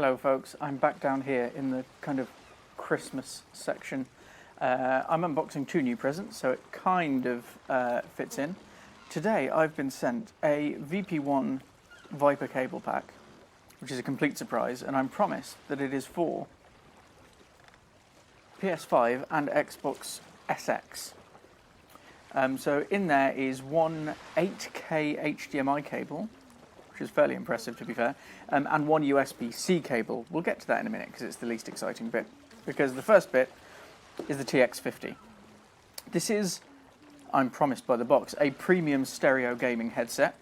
Hello folks, I'm back down here in the kind of Christmas section. I'm unboxing two new presents, so it kind of fits in. Today I've been sent a VP1 Viper cable pack, which is a complete surprise, and I'm promised that it is for PS5 and Xbox SX. So in there is one 8K HDMI cable, which is fairly impressive to be fair, and one USB-C cable. We'll get to that in a minute because it's the least exciting bit, because the first bit is the TX-50. This is, I'm promised by the box, a premium stereo gaming headset.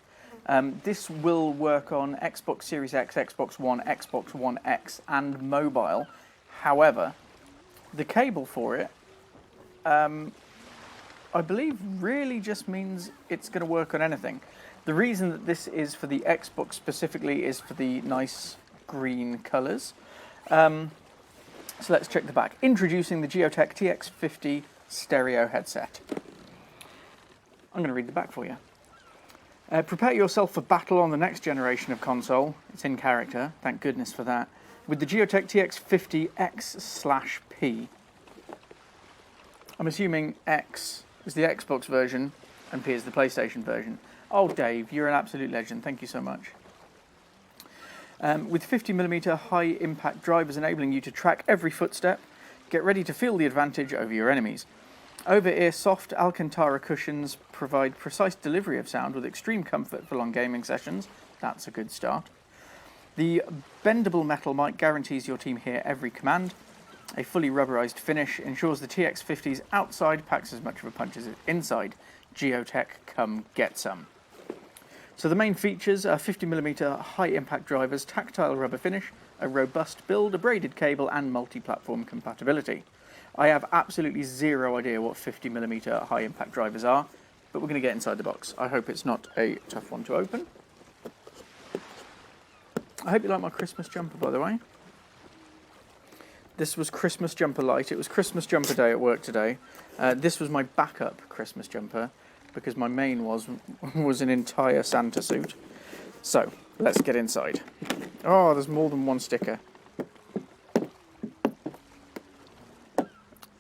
This will work on Xbox Series X, Xbox One, Xbox One X and mobile. However, the cable for it, I believe really just means it's going to work on anything. The reason that this is for the Xbox specifically is for the nice green colours. So let's check the back. Introducing the Gioteck TX-50 stereo headset. I'm going to read the back for you. Prepare yourself for battle on the next generation of console. It's in character, thank goodness for that. With the Gioteck TX-50 X/P. I'm assuming X is the Xbox version and P is the PlayStation version. Oh, Dave, you're an absolute legend. Thank you so much. With 50mm high-impact drivers enabling you to track every footstep, get ready to feel the advantage over your enemies. Over-ear soft Alcantara cushions provide precise delivery of sound with extreme comfort for long gaming sessions. That's a good start. The bendable metal mic guarantees your team hear every command. A fully rubberized finish ensures the TX-50's outside packs as much of a punch as its inside. Gioteck, come get some. So the main features are 50mm high-impact drivers, tactile rubber finish, a robust build, a braided cable, and multi-platform compatibility. I have absolutely zero idea what 50mm high-impact drivers are, but we're going to get inside the box. I hope it's not a tough one to open. I hope you like my Christmas jumper, by the way. This was Christmas jumper light. It was Christmas jumper day at work today. This was my backup Christmas jumper, because my main was an entire Santa suit. So, let's get inside. Oh, there's more than one sticker.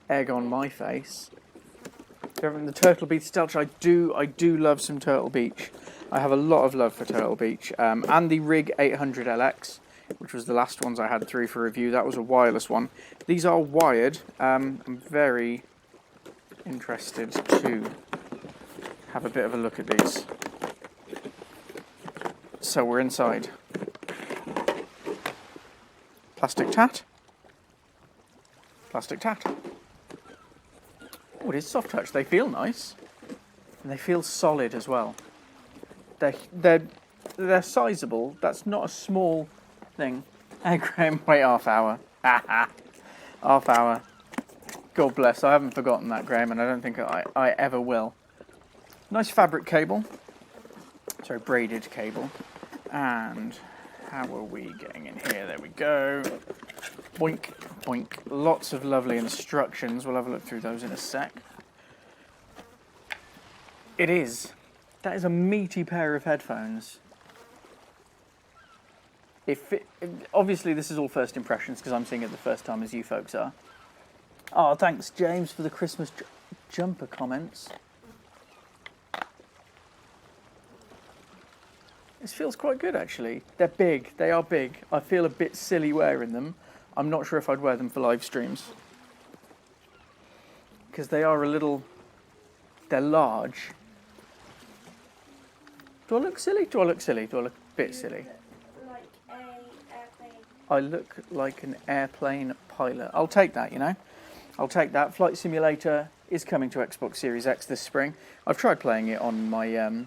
Egg on my face. The Turtle Beach Stealth. I do love some Turtle Beach. I have a lot of love for Turtle Beach. And the Rig 800LX, which was the last ones I had through for review. That was a wireless one. These are wired. I'm very interested to have a bit of a look at these. So we're inside. Plastic tat. Plastic tat. Oh, it is soft touch. They feel nice. And they feel solid as well. They're sizable. That's not a small thing. Hey Graham, wait half hour. Half hour. God bless. I haven't forgotten that, Graham, and I don't think I ever will. Nice fabric cable, sorry, braided cable, and how are we getting in here? There we go. Boink, boink. Lots of lovely instructions. We'll have a look through those in a sec. That is a meaty pair of headphones. Obviously this is all first impressions because I'm seeing it the first time as you folks are. Oh, thanks James for the Christmas jumper comments. This feels quite good actually. They're big, they are big. I feel a bit silly wearing them. I'm not sure if I'd wear them for live streams. Because they are they're large. Do I look silly? Do I look silly? Do I look a bit silly? Like an airplane. I look like an airplane pilot. I'll take that, you know. I'll take that. Flight Simulator is coming to Xbox Series X this spring. I've tried playing it on my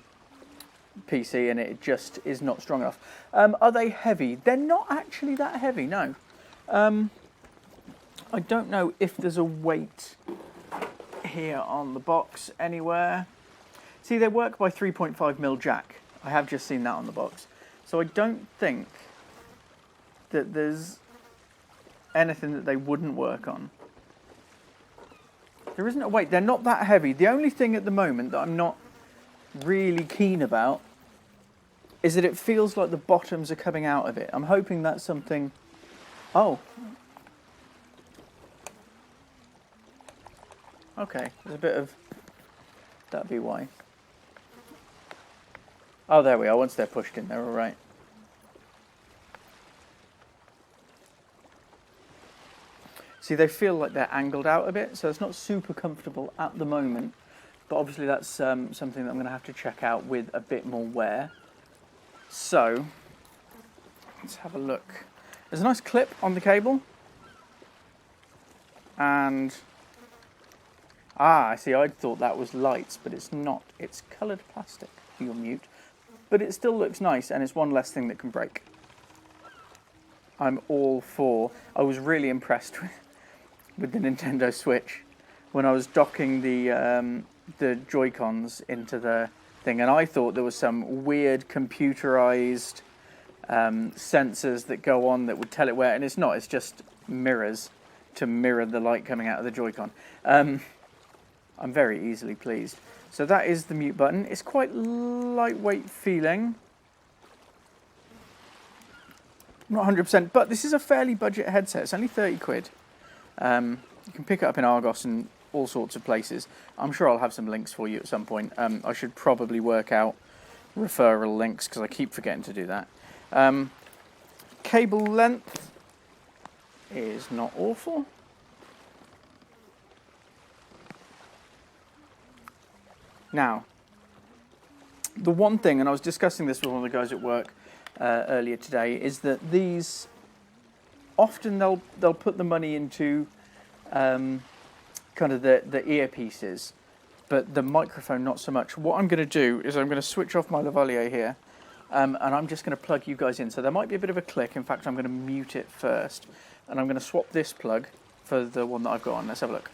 PC and it just is not strong enough. Are they heavy? They're not actually that heavy, no. I don't know if there's a weight here on the box anywhere. See, they work by 3.5mm jack. I have just seen that on the box. So I don't think that there's anything that they wouldn't work on. There isn't a weight. They're not that heavy. The only thing at the moment that I'm not really keen about is that it feels like the bottoms are coming out of it. I'm hoping that's something Oh. Okay, there's a bit of... That'd be why. Oh, there we are. Once they're pushed in, they're all right. See, they feel like they're angled out a bit, so it's not super comfortable at the moment. But obviously that's something that I'm going to have to check out with a bit more wear. So, let's have a look. There's a nice clip on the cable. And... I see, I thought that was lights, but it's not. It's coloured plastic. You'll mute. But it still looks nice, and it's one less thing that can break. I'm all for... I was really impressed with the Nintendo Switch when I was docking the Joy-Cons into the thing, and I thought there was some weird computerized sensors that go on that would tell it where, and it's not. It's just mirrors to mirror the light coming out of the Joy-Con. I'm very easily pleased. So that is the mute button. It's quite lightweight feeling. Not 100%, but this is a fairly budget headset. It's only 30 quid. You can pick it up in Argos and all sorts of places. I'm sure I'll have some links for you at some point. I should probably work out referral links because I keep forgetting to do that. Cable length is not awful. Now, the one thing, and I was discussing this with one of the guys at work earlier today, is that these often they'll put the money into kind of the earpieces, but the microphone not so much. What I'm going to do is I'm going to switch off my lavalier here, and I'm just going to plug you guys in. So there might be a bit of a click. In fact, I'm going to mute it first, and I'm going to swap this plug for the one that I've got on. Let's have a look.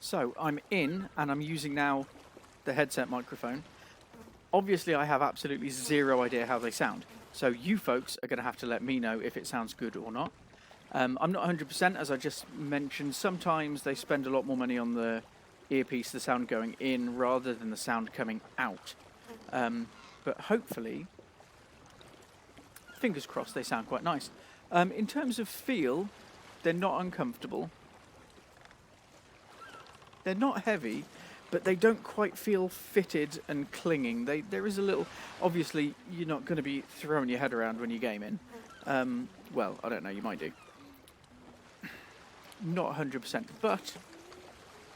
So I'm in, and I'm using now the headset microphone. Obviously, I have absolutely zero idea how they sound. So you folks are going to have to let me know if it sounds good or not. I'm not 100%, as I just mentioned. Sometimes they spend a lot more money on the earpiece, the sound going in, rather than the sound coming out. But hopefully, fingers crossed, they sound quite nice. In terms of feel, they're not uncomfortable. They're not heavy, but they don't quite feel fitted and clinging. There is a little... Obviously, you're not going to be throwing your head around when you're gaming. Well, I don't know, you might do. Not 100%, but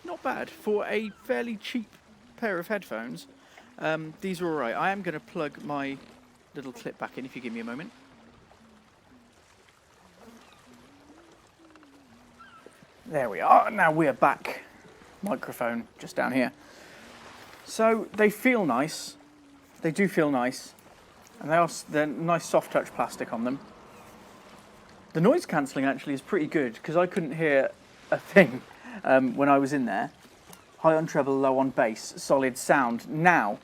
not bad. For a fairly cheap pair of headphones, these are alright. I am going to plug my little clip back in, if you give me a moment. There we are. Now we're back. Microphone just down here. So they feel nice. They do feel nice, and they're nice soft touch plastic on them. The noise cancelling actually is pretty good because I couldn't hear a thing when I was in there. High on treble, low on bass, solid sound. Now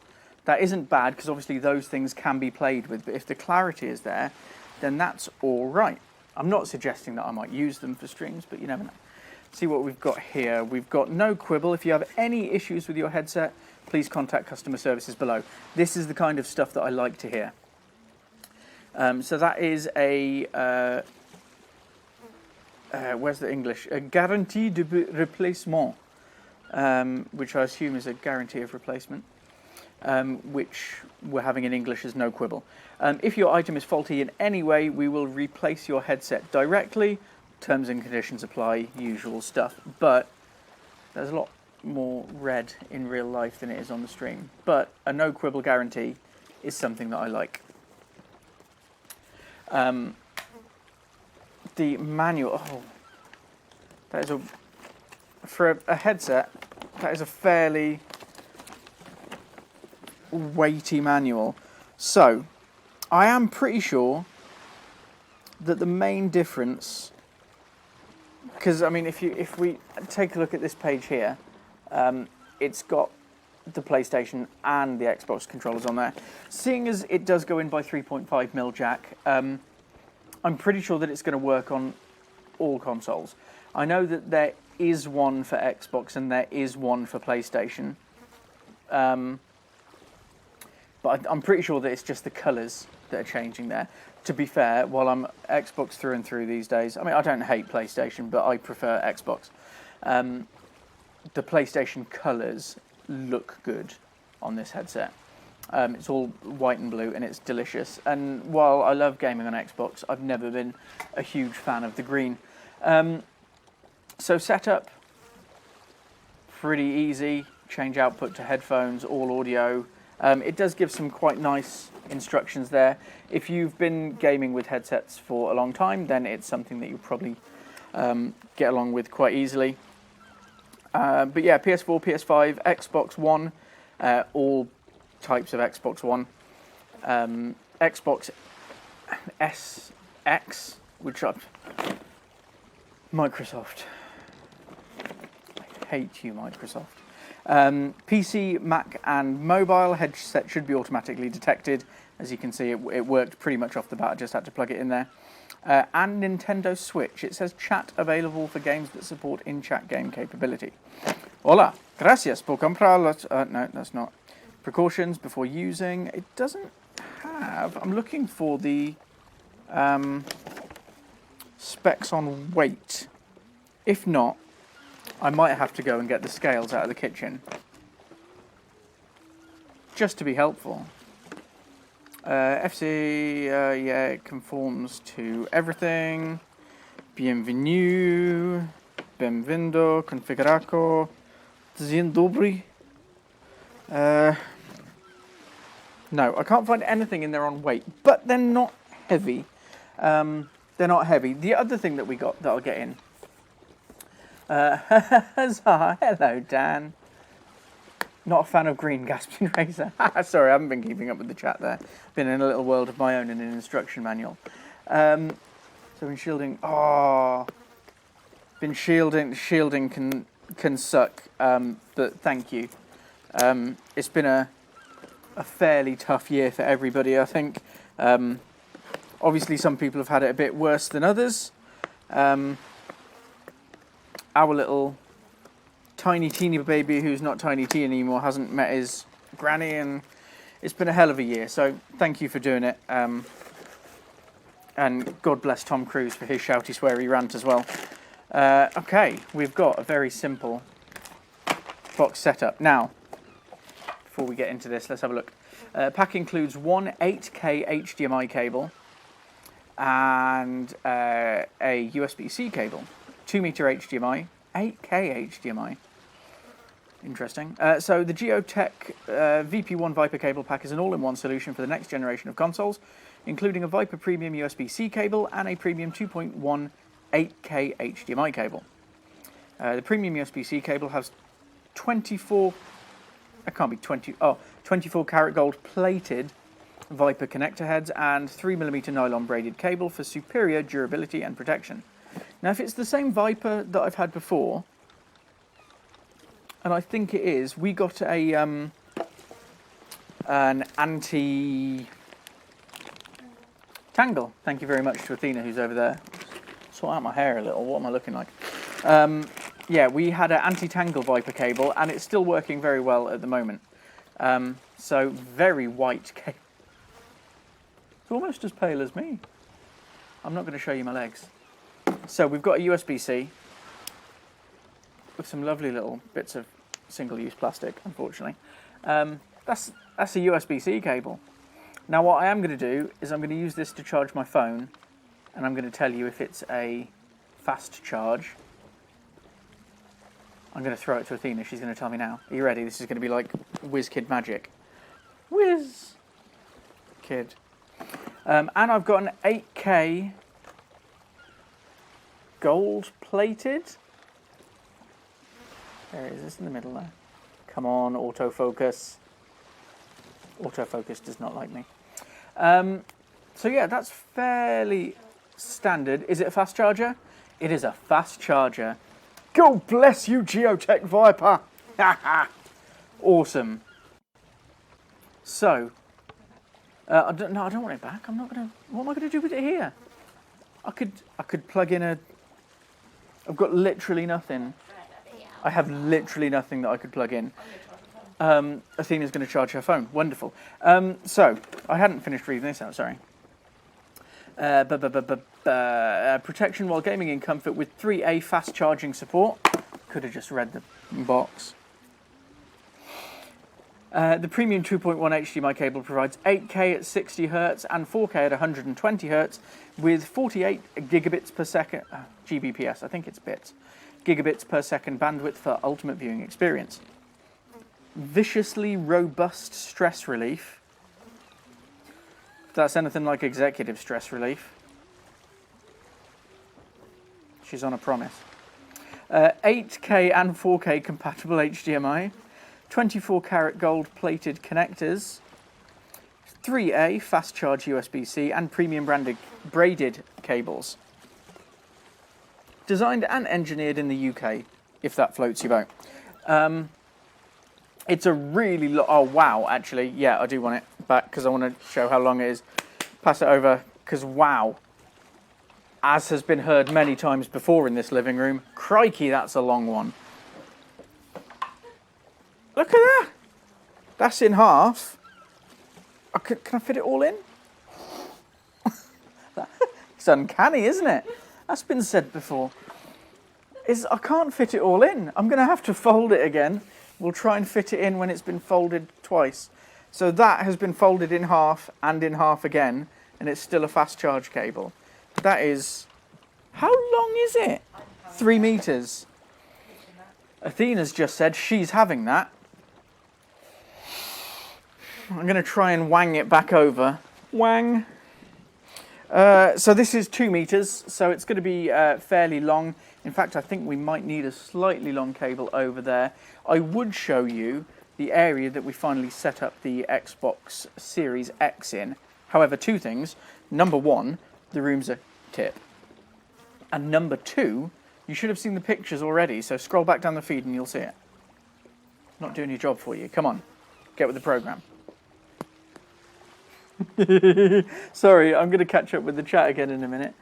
that isn't bad because obviously those things can be played with, but if the clarity is there, then that's all right. I'm not suggesting that I might use them for streams, but you never know. See what we've got here. We've got no quibble. If you have any issues with your headset, please contact customer services below. This is the kind of stuff that I like to hear. So that is a... where's the English? A garantie de replacement, which I assume is a guarantee of replacement, which we're having in English as no quibble. If your item is faulty in any way, we will replace your headset directly. Terms and conditions apply, usual stuff, but there's a lot more red in real life than it is on the stream. But a no quibble guarantee is something that I like. The manual, that is for a headset, that is a fairly weighty manual. So I am pretty sure that the main difference, because I mean, if we take a look at this page here, it's got the PlayStation and the Xbox controllers on there. Seeing as it does go in by 3.5mm jack, I'm pretty sure that it's going to work on all consoles. I know that there is one for Xbox and there is one for PlayStation. But I'm pretty sure that it's just the colours that are changing there. To be fair, while I'm Xbox through and through these days, I mean, I don't hate PlayStation, but I prefer Xbox. The PlayStation colours look good on this headset. It's all white and blue, and it's delicious. And while I love gaming on Xbox, I've never been a huge fan of the green. So setup, pretty easy. Change output to headphones, all audio. It does give some quite nice instructions there. If you've been gaming with headsets for a long time, then it's something that you'll probably get along with quite easily. But yeah, PS4, PS5, Xbox One, all types of Xbox One. Xbox SX, which are Microsoft. I hate you, Microsoft. PC, Mac, and mobile headset should be automatically detected. As you can see, it worked pretty much off the bat. I just had to plug it in there. And Nintendo Switch. It says chat available for games that support in-chat game capability. Hola, gracias por comprar los... no, that's not. Precautions before using. It doesn't have... I'm looking for the specs on weight. If not, I might have to go and get the scales out of the kitchen. Just to be helpful. FC, yeah, it conforms to everything. Bienvenue. Benvindo. Configuraco. Dzień dobry. No, I can't find anything in there on weight, but they're not heavy. They're not heavy. The other thing that we got that I'll get in. Huzzah, hello, Dan. Not a fan of green, gasping Razor. Sorry, I haven't been keeping up with the chat there. Been in a little world of my own in an instruction manual. So been shielding. Oh, been shielding. Shielding can suck. But thank you. It's been a fairly tough year for everybody, I think. Obviously, some people have had it a bit worse than others. Our little tiny teeny baby who's not tiny teen anymore hasn't met his granny, and it's been a hell of a year, so thank you for doing it. And God bless Tom Cruise for his shouty sweary rant as well. Okay, we've got a very simple box setup. Now, before we get into this, let's have a look. Pack includes one 8K HDMI cable and a USB-C cable. 2-meter HDMI, 8K HDMI. Interesting. So the Gioteck VP1 Viper cable pack is an all-in-one solution for the next generation of consoles, including a Viper Premium USB-C cable and a Premium 2.1 8K HDMI cable. The Premium USB-C cable has 24 karat gold plated Viper connector heads and 3mm nylon braided cable for superior durability and protection. Now, if it's the same Viper that I've had before, and I think it is, we got a an anti-tangle. Thank you very much to Athena, who's over there. Sort out my hair a little. What am I looking like? Yeah, we had an anti-tangle Viper cable, and it's still working very well at the moment. So very white cable. It's almost as pale as me. I'm not going to show you my legs. So we've got a USB-C with some lovely little bits of single-use plastic, unfortunately. That's a USB-C cable. Now what I am going to do is I'm going to use this to charge my phone, and I'm going to tell you if it's a fast charge. I'm going to throw it to Athena. She's going to tell me now. Are you ready? This is going to be like Whiz Kid magic. Whiz Kid. And I've got an 8K gold-plated. There it is. It's in the middle there. Come on, autofocus. Autofocus does not like me. So yeah, that's fairly standard. Is it a fast charger? It is a fast charger. God bless you, Gioteck Viper! Awesome. So, I don't want it back. I'm not gonna. What am I gonna do with it here? I could plug in a. I've got literally nothing. I have literally nothing that I could plug in. Athena's going to charge her phone. Wonderful. So, I hadn't finished reading this out, sorry. Protection while gaming in comfort with 3A fast charging support. Could have just read the box. The premium 2.1 HDMI cable provides 8K at 60 Hz and 4K at 120 Hz with 48 gigabits per second, GBps, I think it's bits, gigabits per second bandwidth for ultimate viewing experience. Viciously robust stress relief. If that's anything like executive stress relief. She's on a promise. 8K and 4K compatible HDMI. 24-karat gold-plated connectors, 3A fast charge USB-C, and premium branded braided cables. Designed and engineered in the UK, if that floats your boat. It's a really oh wow, actually, yeah, I do want it back because I want to show how long it is. Pass it over, because wow. As has been heard many times before in this living room, crikey, that's a long one. Look at that! That's in half. Can I fit it all in? It's uncanny, isn't it? That's been said before. I can't fit it all in. I'm going to have to fold it again. We'll try and fit it in when it's been folded twice. So that has been folded in half and in half again, and it's still a fast charge cable. That is... How long is it? 3 meters. Athena's just said she's having that. I'm going to try and wang it back over. Wang. So this is 2 meters, so it's going to be fairly long. In fact, I think we might need a slightly long cable over there. I would show you the area that we finally set up the Xbox Series X in. However, 2 things. Number 1, the room's a tip. And number 2, you should have seen the pictures already, so scroll back down the feed and you'll see it. Not doing your job for you. Come on, get with the program. Sorry, I'm going to catch up with the chat again in a minute.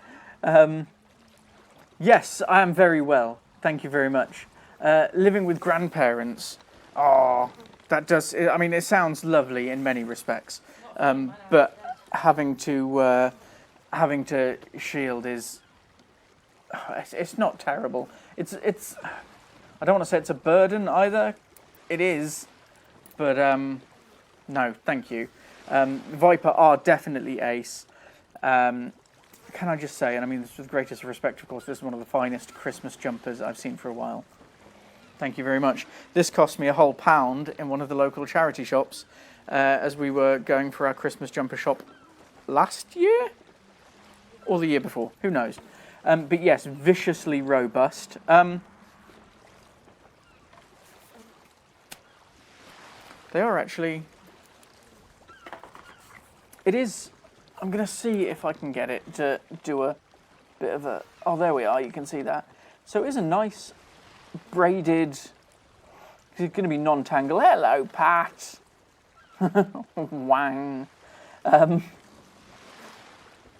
Yes, I am very well. Thank you very much. Living with grandparents. Oh, that does... I mean, it sounds lovely in many respects. But having to shield is... It's not terrible. It's... I don't want to say it's a burden either. It is. But, no, thank you. Viper are definitely ace. Can I just say, and I mean this with the greatest respect, of course, this is one of the finest Christmas jumpers I've seen for a while. Thank you very much. This cost me a whole £1 in one of the local charity shops as we were going for our Christmas jumper shop last year? Or the year before, who knows. But yes, viciously robust. They are actually... It is... I'm going to see if I can get it to do a bit of a... Oh, there we are, you can see that. So it is a nice braided... It's going to be non-tangle. Hello, Pat! Wang.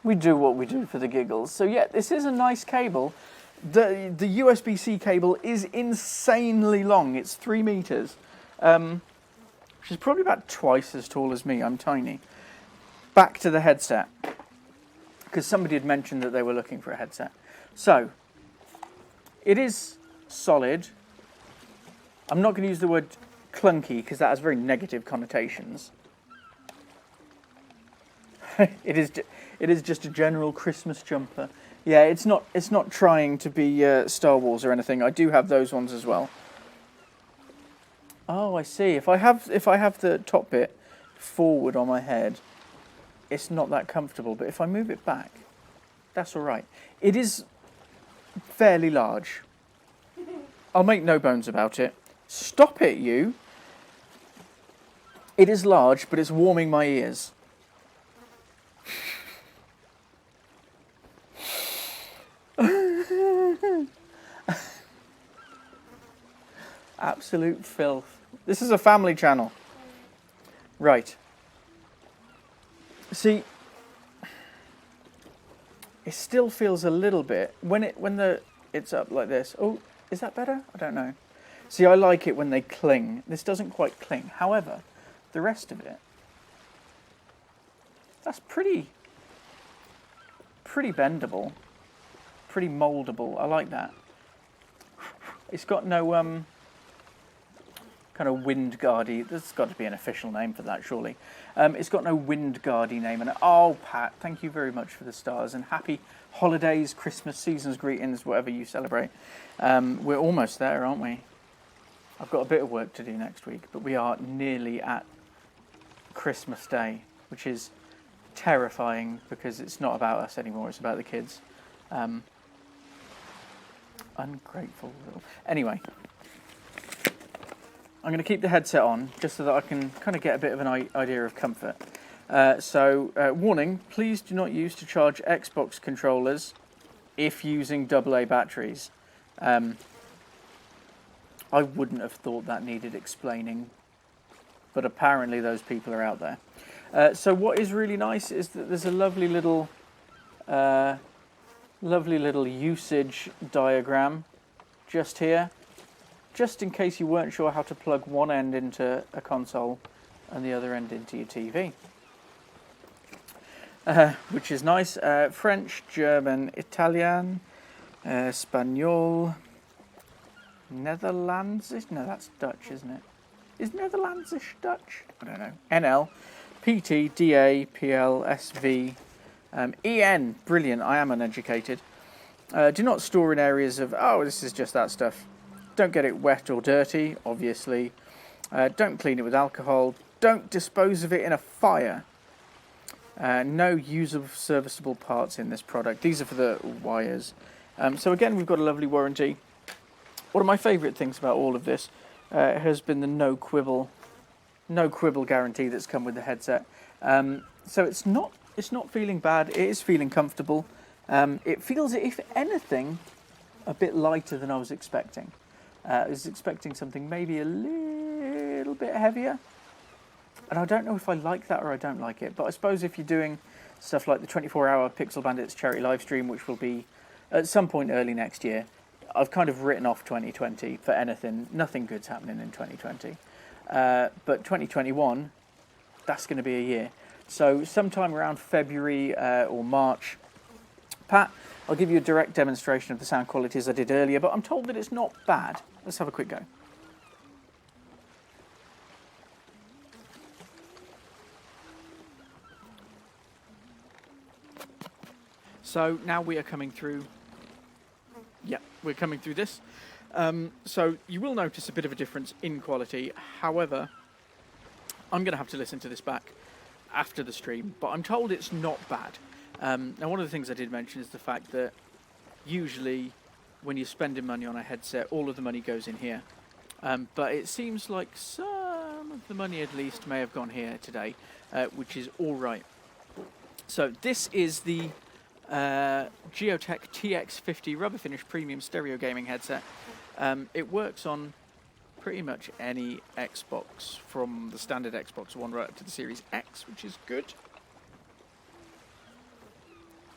We do what we do for the giggles. So yeah, this is a nice cable. The USB-C cable is insanely long. It's 3 meters. Which is probably about twice as tall as me. I'm tiny. Back to the headset, because somebody had mentioned that they were looking for a headset. So, it is solid. I'm not going to use the word clunky, because that has very negative connotations. It is just a general Christmas jumper. Yeah, it's not trying to be Star Wars or anything. I do have those ones as well. Oh, I see. If I have the top bit forward on my head, it's not that comfortable, but if I move it back, that's all right. It is fairly large. I'll make no bones about it. Stop it, you. It is large, but it's warming my ears. Absolute filth. This is a family channel. Right. See, it still feels a little bit when it's up like this. Oh, is that better? I don't know. See, I like it when they cling. This doesn't quite cling. However, the rest of it, that's pretty bendable, pretty moldable. I like that. It's got no kind of wind guardy. There's got to be an official name for that, surely. It's got no wind guardy name in it. Oh, Pat, thank you very much for the stars and happy holidays, Christmas, season's greetings, whatever you celebrate. We're almost there, aren't we? I've got a bit of work to do next week, but we are nearly at Christmas Day, which is terrifying because it's not about us anymore, it's about the kids. Ungrateful little... Anyway, I'm going to keep the headset on just so that I can kind of get a bit of an idea of comfort. Warning, please do not use to charge Xbox controllers if using AA batteries. I wouldn't have thought that needed explaining, but apparently those people are out there. So what is really nice is that there's a lovely little usage diagram just here, just in case you weren't sure how to plug one end into a console and the other end into your TV. Which is nice. French, German, Italian, Spanish, Netherlandsish? No, that's Dutch, isn't it? Is Netherlandsish Dutch? I don't know. NL, PT, DA, PL, SV, EN. Brilliant. I am uneducated. Do not store in areas of... Oh, this is just that stuff. Don't get it wet or dirty, obviously. Don't clean it with alcohol. Don't dispose of it in a fire. No usable serviceable parts in this product. These are for the wires. So again, we've got a lovely warranty. One of my favourite things about all of this has been the no quibble guarantee that's come with the headset. So it's not feeling bad. It is feeling comfortable. It feels, if anything, a bit lighter than I was expecting. I was expecting something maybe a little bit heavier. And I don't know if I like that or I don't like it. But I suppose if you're doing stuff like the 24-hour Pixel Bandits charity live stream, which will be at some point early next year, I've kind of written off 2020 for anything. Nothing good's happening in 2020. But 2021, that's going to be a year. So sometime around February or March, Pat, I'll give you a direct demonstration of the sound quality as I did earlier, but I'm told that it's not bad. Let's have a quick go. So now we are coming through. Yeah, we're coming through this. So you will notice a bit of a difference in quality. However, I'm going to have to listen to this back after the stream, but I'm told it's not bad. Now, one of the things I did mention is the fact that usually when you're spending money on a headset, all of the money goes in here. But it seems like some of the money at least may have gone here today, which is all right. So this is the Gioteck TX-50 rubber finish premium stereo gaming headset. It works on pretty much any Xbox, from the standard Xbox One right up to the Series X, which is good.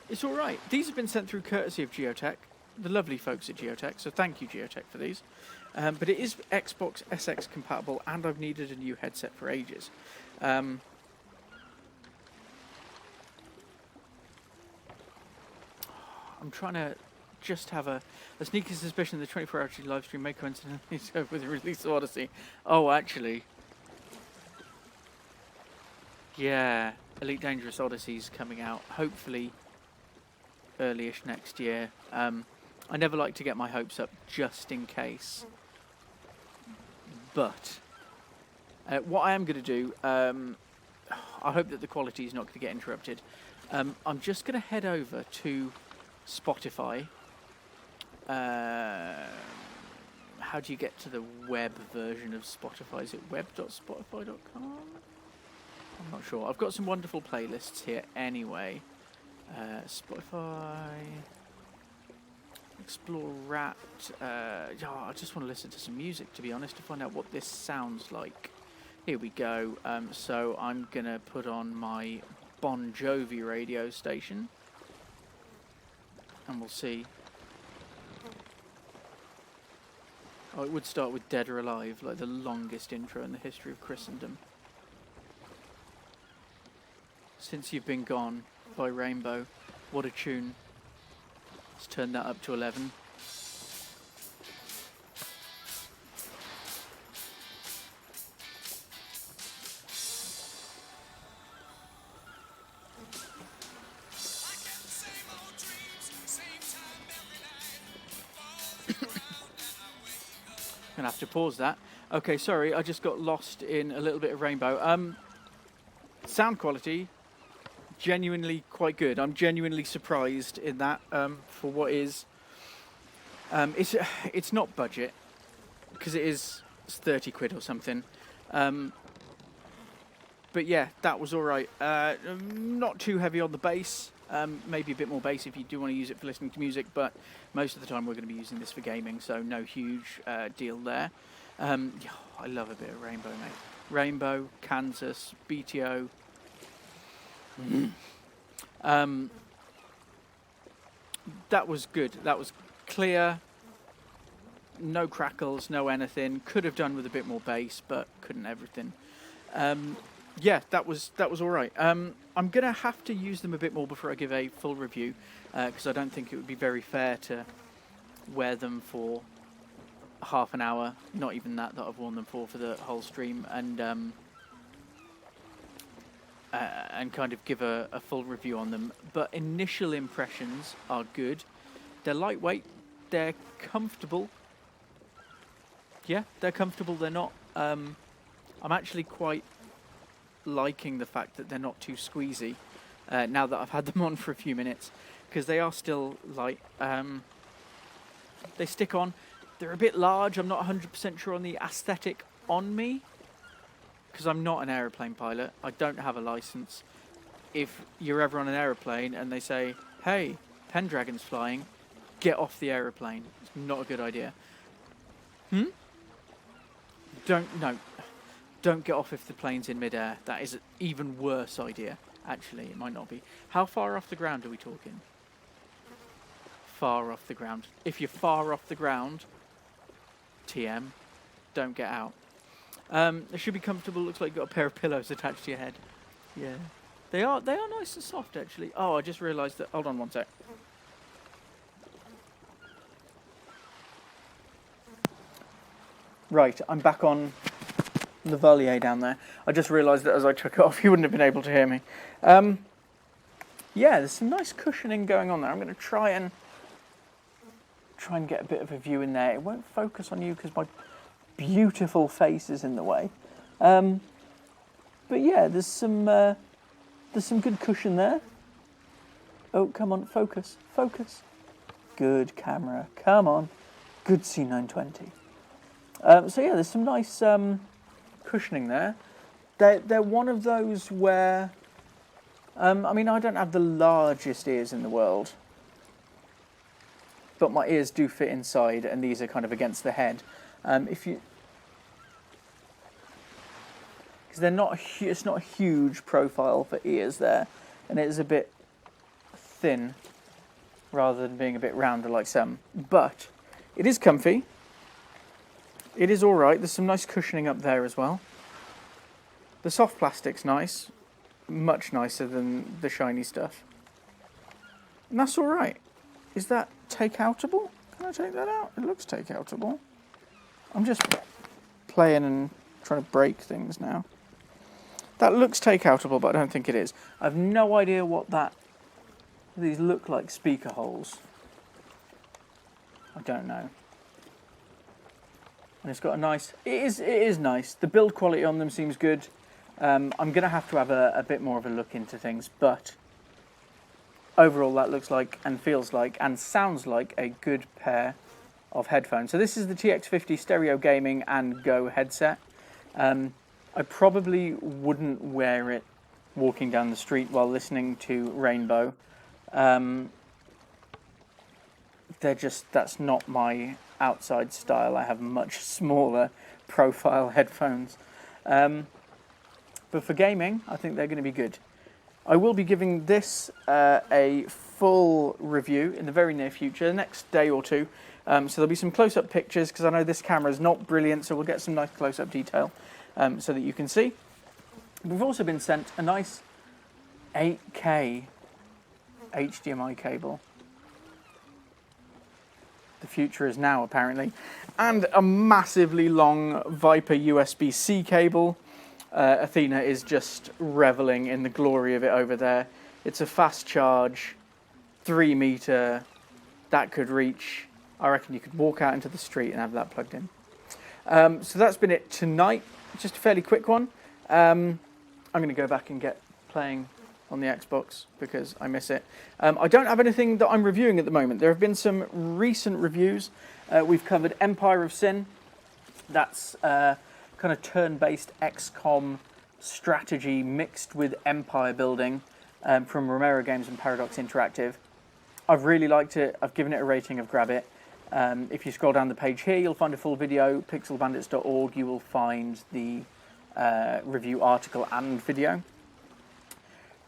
It's all right. These have been sent through courtesy of Gioteck, the lovely folks at Gioteck, so thank you, Gioteck, for these. But it is Xbox SX compatible, and I've needed a new headset for ages. I'm trying to just have a sneaky suspicion the 24-hour live stream may coincidentally serve with the release of Odyssey. Oh, actually. Yeah, Elite Dangerous Odyssey's coming out, hopefully early-ish next year. I never like to get my hopes up just in case. But what I am going to do, I hope that the quality is not going to get interrupted. I'm just going to head over to Spotify. How do you get to the web version of Spotify? Is it web.spotify.com? I'm not sure. I've got some wonderful playlists here anyway. Spotify, Explore Wrapped. I just want to listen to some music, to be honest, to find out what this sounds like. Here we go. So I'm going to put on my Bon Jovi radio station. And we'll see. Oh, it would start with Dead or Alive, like the longest intro in the history of Christendom. Since You've Been Gone by Rainbow. What a tune. Let's turn that up to 11. Gonna have to pause that. Okay, sorry, I just got lost in a little bit of Rainbow. Sound quality, genuinely quite good. I'm genuinely surprised in that for what is. It's not budget because it's 30 quid or something. But yeah, that was all right. Not too heavy on the bass. Maybe a bit more bass if you do want to use it for listening to music, but most of the time we're going to be using this for gaming, so no huge deal there. Yeah, I love a bit of Rainbow, mate. Rainbow, Kansas, BTO. That was good. That was clear. No crackles, no anything. Could have done with a bit more bass, but couldn't everything. Yeah, that was all right. I'm gonna have to use them a bit more before I give a full review, because I don't think it would be very fair to wear them for half an hour. Not even that I've worn them for the whole stream, and kind of give a full review on them. But initial impressions are good. They're lightweight. They're comfortable. Yeah, they're comfortable. They're not. I'm actually quite liking the fact that they're not too squeezy now that I've had them on for a few minutes, because they are still light. They stick on. They're a bit large. I'm not 100% sure on the aesthetic on me, because I'm not an aeroplane pilot. I don't have a license. If you're ever on an aeroplane and they say, hey, Pendragon's flying, get off the aeroplane. It's not a good idea. Don't get off if the plane's in midair. That is an even worse idea. Actually, it might not be. How far off the ground are we talking? Far off the ground. If you're far off the ground, TM, don't get out. They should be comfortable. Looks like you've got a pair of pillows attached to your head. Yeah. They are nice and soft, actually. Oh, I just realised that... Hold on one sec. Right, I'm back on Lavalier down there. I just realised that as I took it off, you wouldn't have been able to hear me. Yeah, there's some nice cushioning going on there. I'm going to try and get a bit of a view in there. It won't focus on you because my beautiful face is in the way. But yeah, there's some good cushion there. Oh, come on, focus. Good camera, come on. Good C920. So yeah, there's some nice cushioning there. They're one of those where, I mean, I don't have the largest ears in the world, but my ears do fit inside, and these are kind of against the head. Because it's not a huge profile for ears there, and it is a bit thin rather than being a bit rounder like some. But it is comfy. It is all right. There's some nice cushioning up there as well. The soft plastic's nice, much nicer than the shiny stuff. And that's all right. Is that take-outable? Can I take that out? It looks take-outable. I'm just playing and trying to break things now. That looks take-outable, but I don't think it is. I have no idea what these look like speaker holes. I don't know. And it's got a nice... It is nice. The build quality on them seems good. I'm going to have a bit more of a look into things, but overall that looks like and feels like and sounds like a good pair of headphones. So this is the TX-50 Stereo Gaming and Go headset. I probably wouldn't wear it walking down the street while listening to Rainbow. That's not my outside style. I have much smaller profile headphones. But for gaming, I think they're going to be good. I will be giving this a full review in the very near future, the next day or two. So there'll be some close-up pictures, because I know this camera is not brilliant, so we'll get some nice close-up detail so that you can see. We've also been sent a nice 8K HDMI cable. The future is now, apparently. And a massively long Viper USB-C cable. Athena is just reveling in the glory of it over there. It's a fast charge, 3 meter, that could reach, I reckon you could walk out into the street and have that plugged in. So that's been it tonight. Just a fairly quick one. I'm going to go back and get playing on the Xbox because I miss it. I don't have anything that I'm reviewing at the moment. There have been some recent reviews. We've covered Empire of Sin. That's kind of turn-based XCOM strategy mixed with empire building from Romero Games and Paradox Interactive. I've really liked it. I've given it a rating of grab it. If you scroll down the page here, you'll find a full video. Pixelbandits.org, you will find the review article and video.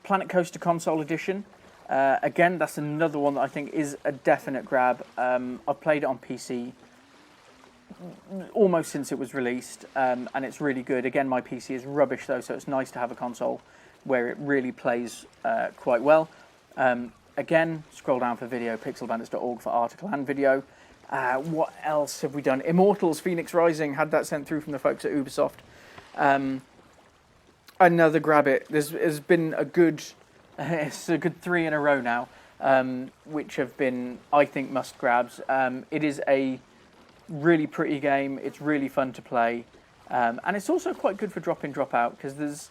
Planet Coaster Console Edition. Again, that's another one that I think is a definite grab. I've played it on PC almost since it was released, and it's really good. Again, my PC is rubbish though, so it's nice to have a console where it really plays quite well. Again, scroll down for video, pixelbandits.org for article and video. What else have we done? Immortals Phoenix Rising, had that sent through from the folks at Ubisoft. Another grab it. There's been a good, it's a good 3 in a row now, which have been, I think, must grabs. It is a really pretty game. It's really fun to play, and it's also quite good for drop in, drop out because there's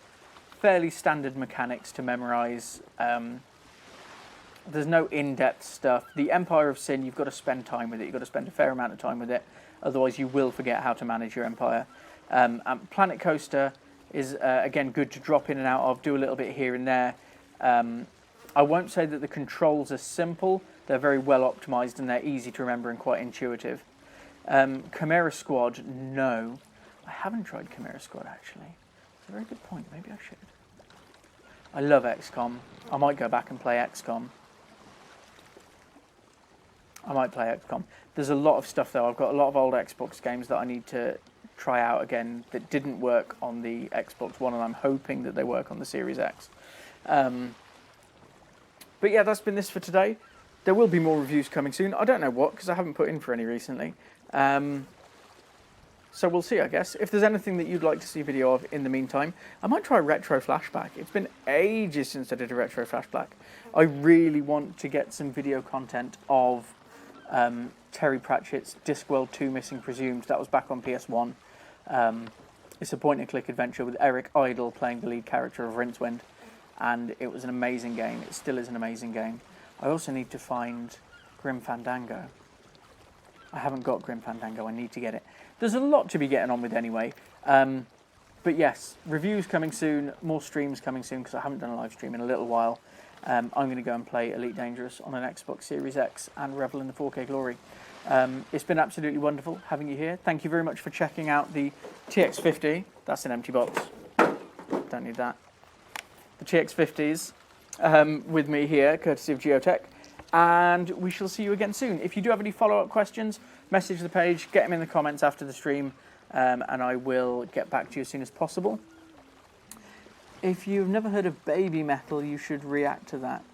fairly standard mechanics to memorize. There's no in-depth stuff. The Empire of Sin, you've got to spend time with it. You've got to spend a fair amount of time with it, otherwise you will forget how to manage your empire. And Planet Coaster is, again, good to drop in and out of, do a little bit here and there. I won't say that the controls are simple. They're very well optimized and they're easy to remember and quite intuitive. Chimera Squad, no. I haven't tried Chimera Squad, actually. It's a very good point. Maybe I should. I love XCOM. I might go back and play XCOM. I might play XCOM. There's a lot of stuff, though. I've got a lot of old Xbox games that I need to try out again that didn't work on the Xbox One, and I'm hoping that they work on the Series X. But yeah, that's been this for today. There will be more reviews coming soon. I don't know what, because I haven't put in for any recently. So we'll see, I guess. If there's anything that you'd like to see a video of in the meantime, I might try a retro flashback. It's been ages since I did a retro flashback. I really want to get some video content of Terry Pratchett's Discworld 2 Missing Presumed. That was back on PS1. It's a point-and-click adventure with Eric Idle playing the lead character of Rincewind, and it was an amazing game. It still is an amazing game. I also need to find Grim Fandango. I haven't got Grim Fandango. I need to get it. There's a lot to be getting on with anyway. But yes, reviews coming soon, more streams coming soon, because I haven't done a live stream in a little while. I'm going to go and play Elite Dangerous on an Xbox Series X and revel in the 4K glory. It's been absolutely wonderful having you here. Thank you very much for checking out the TX-50. That's an empty box. Don't need that. The TX-50s with me here, courtesy of Gioteck. And we shall see you again soon. If you do have any follow-up questions, message the page, get them in the comments after the stream, and I will get back to you as soon as possible. If you've never heard of baby metal, you should react to that.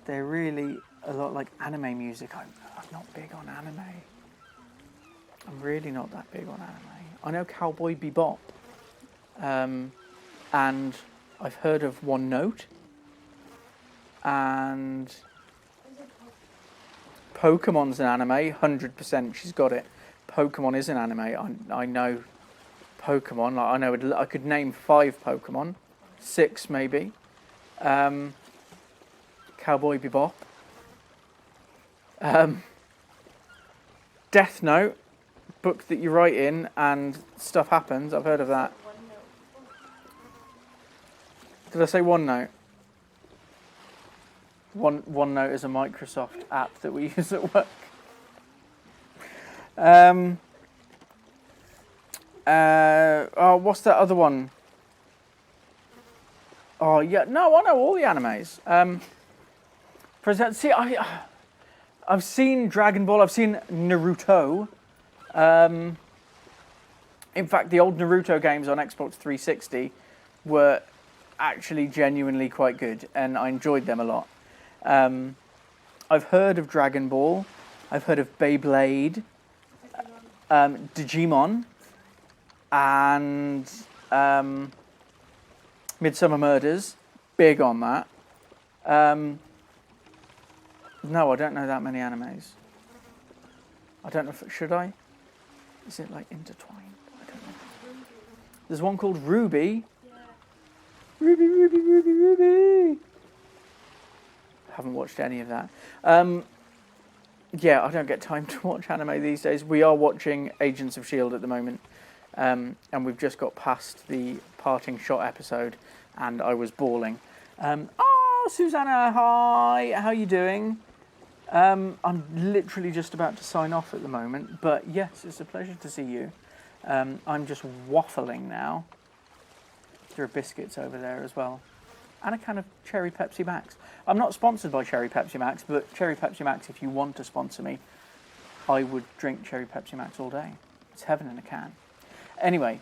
They're really a lot like anime music. I'm not big on anime. I'm really not that big on anime. I know Cowboy Bebop. And I've heard of One Note. And Pokemon's an anime, 100%. She's got it. Pokemon is an anime. I know Pokemon. I know I could name 5 Pokemon, 6 maybe. Cowboy Bebop. Death Note, book that you write in and stuff happens. I've heard of that. Did I say OneNote? OneNote is a Microsoft app that we use at work. What's that other one? Oh yeah, no, I know all the animes. See, I've seen Dragon Ball. I've seen Naruto. In fact, the old Naruto games on Xbox 360 were actually genuinely quite good, and I enjoyed them a lot. I've heard of Dragon Ball. I've heard of Beyblade, Digimon, and Midsummer Murders. Big on that. No, I don't know that many animes. I don't know if should I? Is it like intertwined? I don't know. There's one called Ruby. Yeah. Ruby. Haven't watched any of that. Yeah, I don't get time to watch anime these days. We are watching Agents of S.H.I.E.L.D. at the moment, and we've just got past the parting shot episode, and I was bawling. Susanna, hi, how you doing? I'm literally just about to sign off at the moment, but yes, it's a pleasure to see you. I'm just waffling now. There are biscuits over there as well. And a can of Cherry Pepsi Max. I'm not sponsored by Cherry Pepsi Max, but Cherry Pepsi Max, if you want to sponsor me, I would drink Cherry Pepsi Max all day. It's heaven in a can. Anyway,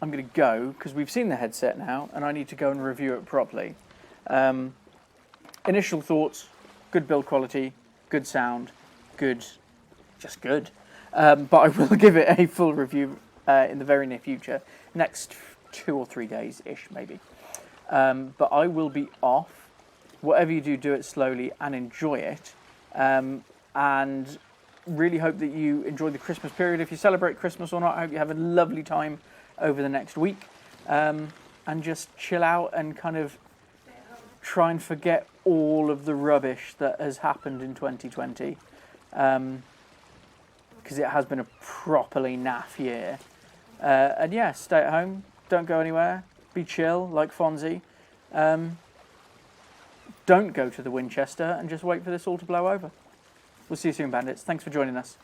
I'm going to go, because we've seen the headset now, and I need to go and review it properly. Initial thoughts, good build quality, good sound, good, just good. But I will give it a full review in the very near future, next 2 or 3 days-ish maybe. But I will be off. Whatever you do, do it slowly and enjoy it. And really hope that you enjoy the Christmas period. If you celebrate Christmas or not, I hope you have a lovely time over the next week. And just chill out and kind of try and forget all of the rubbish that has happened in 2020. Because it has been a properly naff year. And yeah, stay at home. Don't go anywhere. Be chill, like Fonzie. Don't go to the Winchester and just wait for this all to blow over. We'll see you soon, bandits. Thanks for joining us.